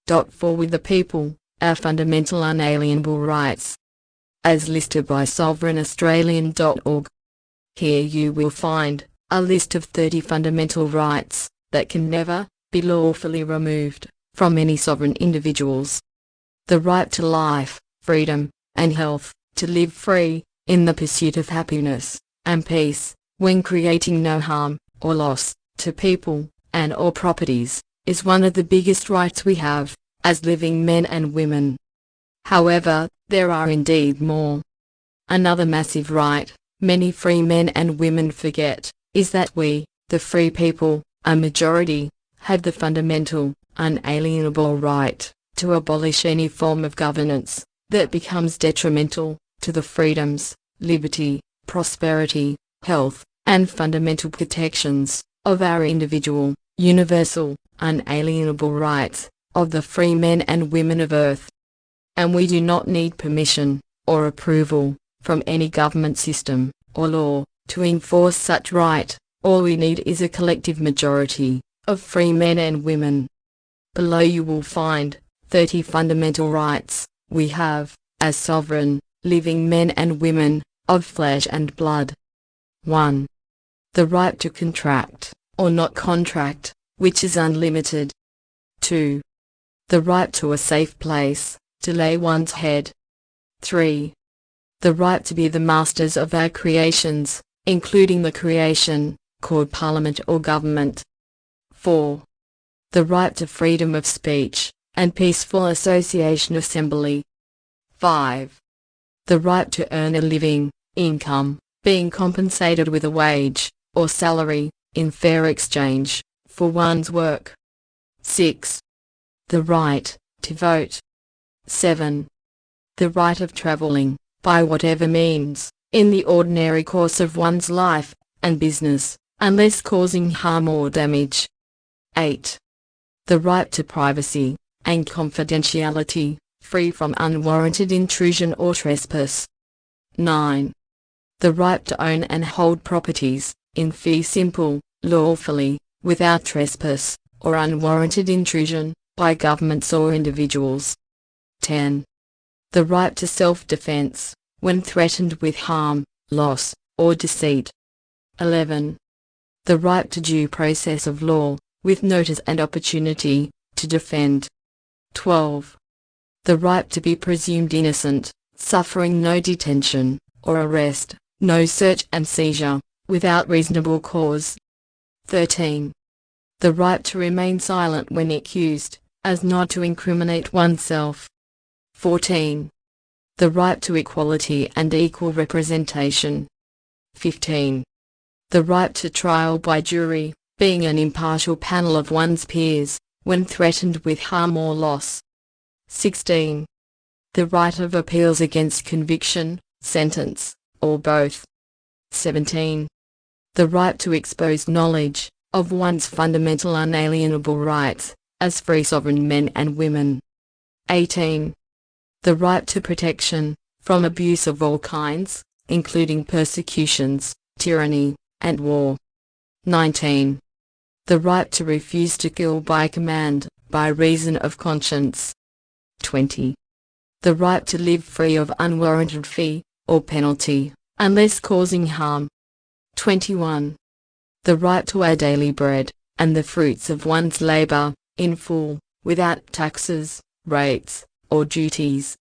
For with the people, our fundamental unalienable rights. As listed by sovereignaustralian.org. Here you will find a list of 30 fundamental rights that can never be lawfully removed from any sovereign individuals. The right to life, freedom, and health, to live free, in the pursuit of happiness and peace, when creating no harm or loss to people and or properties, is one of the biggest rights we have, as living men and women. However, there are indeed more. Another massive right many free men and women forget, is that we, the free people, a majority, have the fundamental, unalienable right to abolish any form of governance that becomes detrimental to the freedoms, liberty, prosperity, health, and fundamental protections of our individual, universal, unalienable rights of the free men and women of Earth. And we do not need permission or approval from any government system or law to enforce such right. All we need is a collective majority of free men and women. Below you will find 30 fundamental rights we have, as sovereign, living men and women, of flesh and blood. 1. The right to contract, or not contract, which is unlimited. 2. The right to a safe place to lay one's head. 3. The right to be the masters of our creations, including the creation, called Parliament or government. 4. The right to freedom of speech, and peaceful association assembly. 5. The right to earn a living, income, being compensated with a wage, or salary, in fair exchange, for one's work. 6. The right to vote. 7. The right of travelling, by whatever means, in the ordinary course of one's life and business, unless causing harm or damage. 8. The right to privacy and confidentiality, free from unwarranted intrusion or trespass. 9. The right to own and hold properties, in fee simple, lawfully, without trespass, or unwarranted intrusion, by governments or individuals. 10. The right to self-defense, when threatened with harm, loss, or deceit. 11. The right to due process of law, with notice and opportunity to defend. 12. The right to be presumed innocent, suffering no detention or arrest, no search and seizure, without reasonable cause. 13. The right to remain silent when accused, as not to incriminate oneself. 14. The right to equality and equal representation. 15. The right to trial by jury, being an impartial panel of one's peers, when threatened with harm or loss. 16. The right of appeals against conviction, sentence, or both. 17. The right to expose knowledge of one's fundamental unalienable rights, as free sovereign men and women. 18. The right to protection from abuse of all kinds, including persecutions, tyranny, and war. 19. The right to refuse to kill by command, by reason of conscience. 20. The right to live free of unwarranted fee or penalty, unless causing harm. 21. The right to our daily bread, and the fruits of one's labor, in full, without taxes, rates, or duties.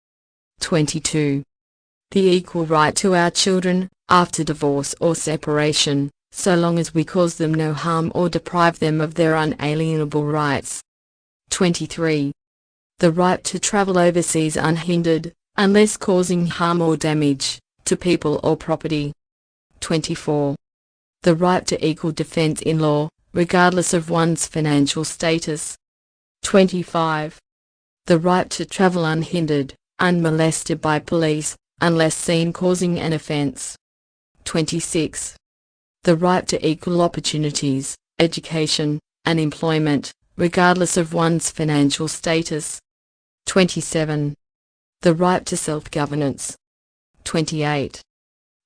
22. The equal right to our children, after divorce or separation, so long as we cause them no harm or deprive them of their unalienable rights. 23. The right to travel overseas unhindered, unless causing harm or damage to people or property. 24. The right to equal defense in law, regardless of one's financial status. 25. The right to travel unhindered, unmolested by police, unless seen causing an offense. 26. The right to equal opportunities, education, and employment, regardless of one's financial status. 27. The right to self-governance. 28.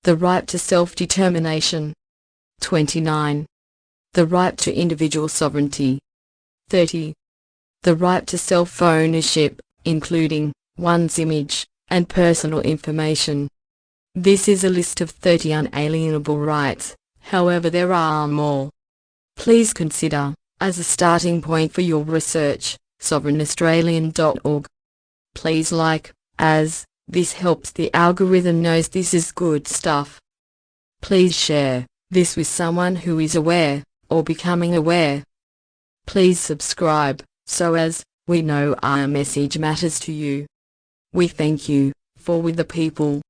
The right to self-determination. 29. The right to individual sovereignty. 30. the right to self-ownership, including one's image and personal information. This is a list of 30 unalienable rights, however there are more. Please consider, as a starting point for your research, sovereignaustralian.org. Please like, as this helps the algorithm knows this is good stuff. Please share this with someone who is aware, or becoming aware. Please subscribe, so as we know our message matters to you. We thank you, for with the people.